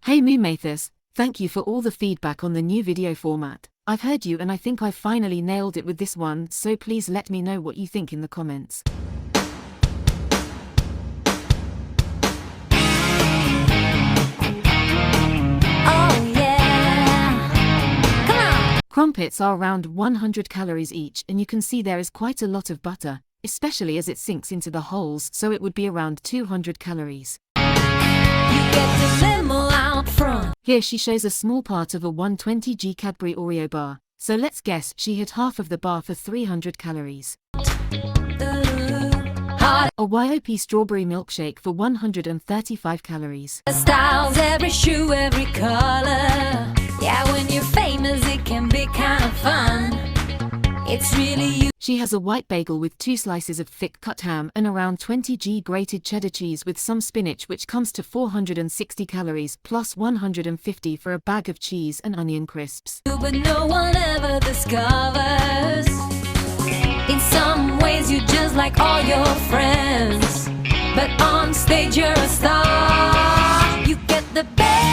Hey Moomathis, thank you for all the feedback on the new video format. I've heard you and I think I finally nailed it with this one, so please let me know what you think in the comments. Oh yeah, come on! Crumpets are around 100 calories each, and you can see there is quite a lot of butter, especially as it sinks into the holes, so it would be around 200 calories. You get the memo out front. Here she shows a small part of a 120g Cadbury Oreo bar, so let's guess she had half of the bar for 300 calories. Hot A YOP strawberry milkshake for 135 calories. styles, every shoe, every color. Yeah, when you're famous, it can be kind of fun. It's really you. She has a white bagel with 2 slices of thick cut ham and around 20g grated cheddar cheese with some spinach, which comes to 460 calories plus 150 for a bag of cheese and onion crisps. But no one ever discovers. In some ways, you're just like all your friends. But on stage, you're a star. You get the best.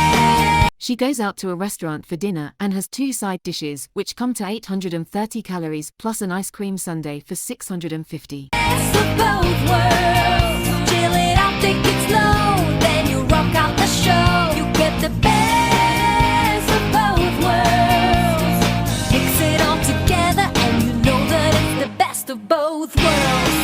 She goes out to a restaurant for dinner and has 2 side dishes, which come to 830 calories plus an ice cream sundae for 650. Best of both worlds. Chill it out, take it slow. Then you rock out the show. You get the best of both worlds. Mix it all together, and you know that it's the best of both worlds.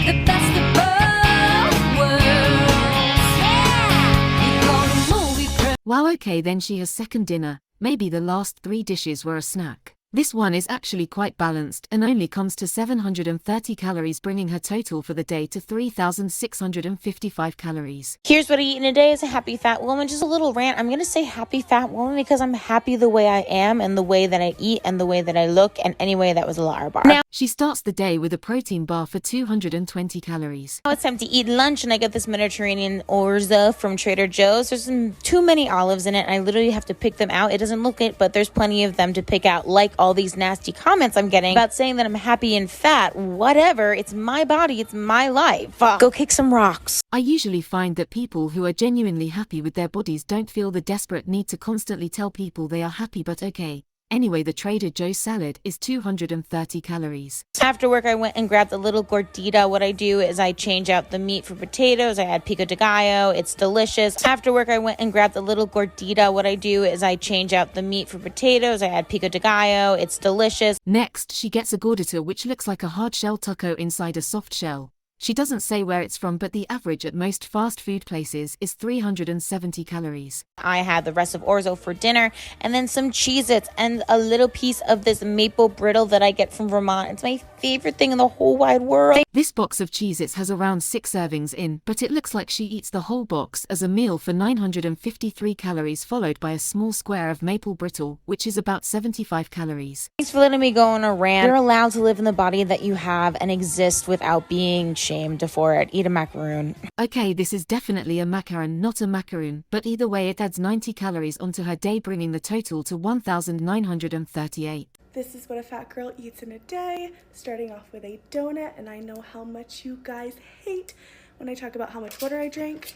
The best of both worlds. Yeah. You go to movie. Wow, okay, then she has second dinner. Maybe the last 3 dishes were a snack. This one is actually quite balanced and only comes to 730 calories, bringing her total for the day to 3,655 calories. Here's what I eat in a day as a happy fat woman. Just a little rant. I'm going to say happy fat woman because I'm happy the way I am and the way that I eat and the way that I look, and anyway, that was a lower bar. Now She starts the day with a protein bar for 220 calories. it's time to eat lunch, and I got this Mediterranean orzo from Trader Joe's. There's too many olives in it, and I literally have to pick them out. It doesn't look it, but there's plenty of them to pick out, like all these nasty comments I'm getting about saying that I'm happy and fat. Whatever. It's my body. It's my life. Go kick some rocks. I usually find that people who are genuinely happy with their bodies don't feel the desperate need to constantly tell people they are happy, but okay. Anyway, the Trader Joe's salad is 230 calories. After work, I went and grabbed a little gordita. What I do is I change out the meat for potatoes. I add pico de gallo. It's delicious. After work, I went and grabbed a little gordita. What I do is I change out the meat for potatoes. I add pico de gallo. It's delicious. Next, she gets a gordita, which looks like a hard shell taco inside a soft shell. She doesn't say where it's from, but the average at most fast food places is 370 calories. I had the rest of orzo for dinner, and then some Cheez-Its and a little piece of this maple brittle that I get from Vermont. It's my favorite thing in the whole wide world. This box of Cheez-Its has around 6 servings in, but it looks like she eats the whole box as a meal for 953 calories, followed by a small square of maple brittle, which is about 75 calories. Thanks for letting me go on a rant. You're allowed to live in the body that you have and exist without being shamed for it. Eat a macaroon. Okay, this is definitely a macaron, not a macaroon, but either way it adds 90 calories onto her day, bringing the total to 1,938. This is what a fat girl eats in a day, starting off with a donut, and I know how much you guys hate when I talk about how much water I drink.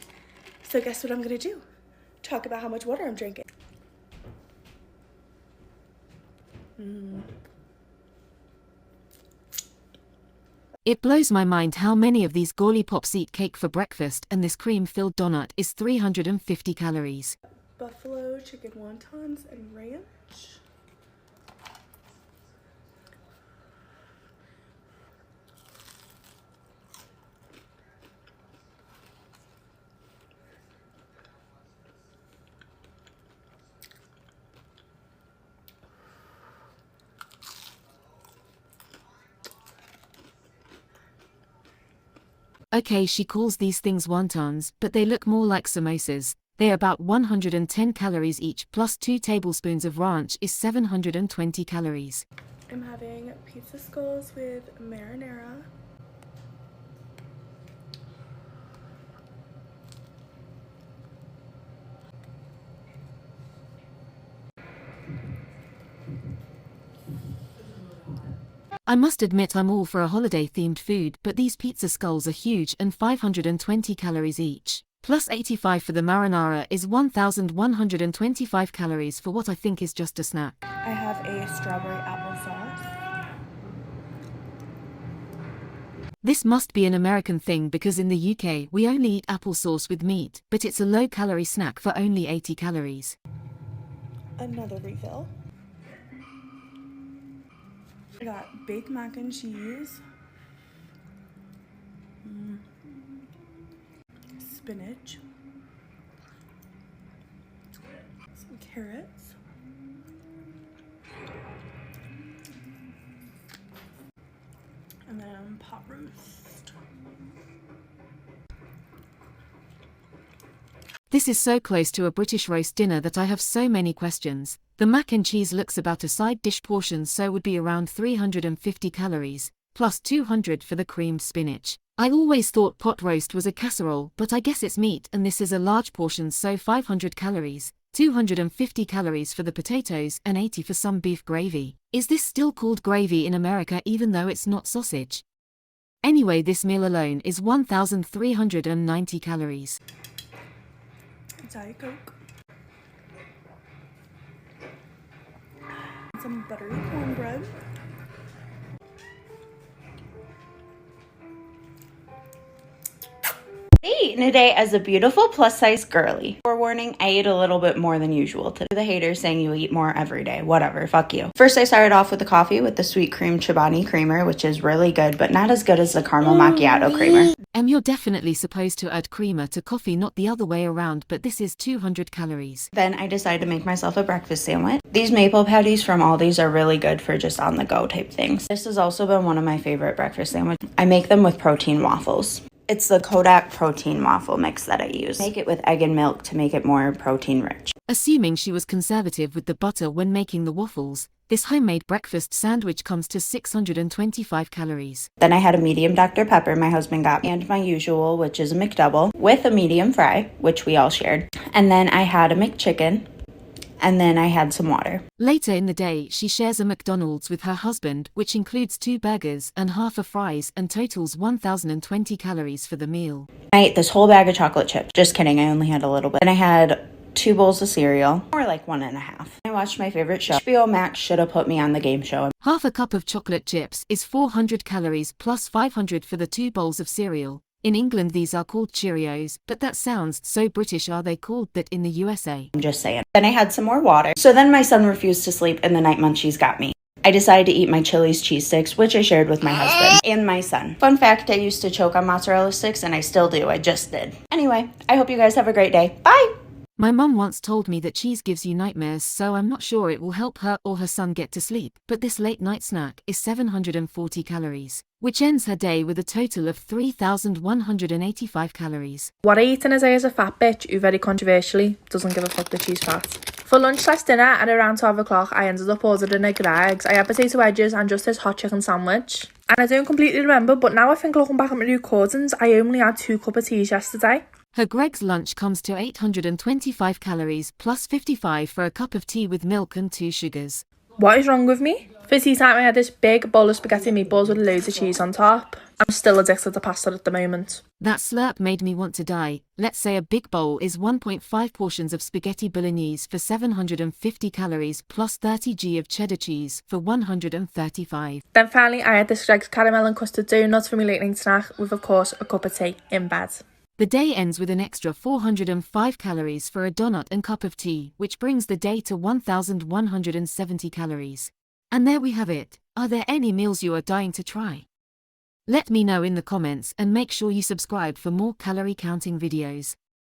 So guess what I'm gonna do? Talk about how much water I'm drinking. It blows my mind how many of these Gaulie Pops eat cake for breakfast, and this cream-filled donut is 350 calories. Buffalo chicken wontons and ranch. Okay, she calls these things wontons, but they look more like samosas. They're about 110 calories each, plus 2 tablespoons of ranch is 720 calories. I'm having pizza skulls with marinara. I must admit I'm all for a holiday-themed food, but these pizza skulls are huge and 520 calories each. plus 85 for the marinara is 1,125 calories for what I think is just a snack. I have a strawberry applesauce. This must be an American thing because in the UK we only eat applesauce with meat, but it's a low-calorie snack for only 80 calories. Another refill. I got baked mac and cheese, spinach, some carrots, and then pot roast. This is so close to a British roast dinner that I have so many questions. The mac and cheese looks about a side dish portion, so would be around 350 calories, plus 200 for the creamed spinach. I always thought pot roast was a casserole, but I guess it's meat and this is a large portion, so 500 calories, 250 calories for the potatoes and 80 for some beef gravy. Is this still called gravy in America even though it's not sausage? Anyway, this meal alone is 1,390 calories. Diet Coke. Some buttery cornbread. In a day as a beautiful plus-size girly. Forewarning, I ate a little bit more than usual today. The haters saying you eat more every day. Whatever, fuck you. First, I started off with the coffee with the sweet cream Chobani creamer, which is really good, but not as good as the caramel macchiato creamer. You're definitely supposed to add creamer to coffee, not the other way around, but this is 200 calories. Then I decided to make myself a breakfast sandwich. These maple patties from Aldi's are really good for just on-the-go type things. This has also been one of my favorite breakfast sandwiches. I make them with protein waffles. It's the Kodak protein waffle mix that I use. Make it with egg and milk to make it more protein rich. Assuming she was conservative with the butter when making the waffles, this homemade breakfast sandwich comes to 625 calories. Then I had a medium Dr. Pepper my husband got me, and my usual, which is a McDouble, with a medium fry, which we all shared. And then I had a McChicken, and then I had some water. Later in the day, she shares a McDonald's with her husband, which includes 2 burgers and half a fries and totals 1,020 calories for the meal. I ate this whole bag of chocolate chips. Just kidding, I only had a little bit. And I had 2 bowls of cereal, or like 1.5. I watched my favorite show. HBO Max should have put me on the game show. Half a cup of chocolate chips is 400 calories plus 500 for the 2 bowls of cereal. In England these are called Cheerios, but that sounds so British. Are they called that in the USA? I'm just saying. Then I had some more water. So then my son refused to sleep and the night munchies got me. I decided to eat my Chili's cheese sticks, which I shared with my husband and my son. Fun fact, I used to choke on mozzarella sticks and I still do. I just did. Anyway, I hope you guys have a great day. Bye! My mum once told me that cheese gives you nightmares, so I'm not sure it will help her or her son get to sleep. But this late night snack is 740 calories, which ends her day with a total of 3,185 calories. What I eat in a day as a fat bitch who very controversially doesn't give a fuck that she's fat. For lunch/dinner at around 12 o'clock, I ended up ordering a Greggs. I had potato wedges and just this hot chicken sandwich. And I don't completely remember, but now I think looking back at my recordings, I only had 2 cups of tea yesterday. Her Greggs lunch comes to 825 calories plus 55 for a cup of tea with milk and 2 sugars. What is wrong with me? For tea time I had this big bowl of spaghetti meatballs with loads of cheese on top. I'm still addicted to pasta at the moment. That slurp made me want to die. Let's say a big bowl is 1.5 portions of spaghetti bolognese for 750 calories plus 30 g of cheddar cheese for 135. Then finally I had this Greggs caramel and custard donut for my late night snack with of course a cup of tea in bed. The day ends with an extra 405 calories for a donut and cup of tea, which brings the day to 1,170 calories. And there we have it. Are there any meals you are dying to try? Let me know in the comments and make sure you subscribe for more calorie counting videos.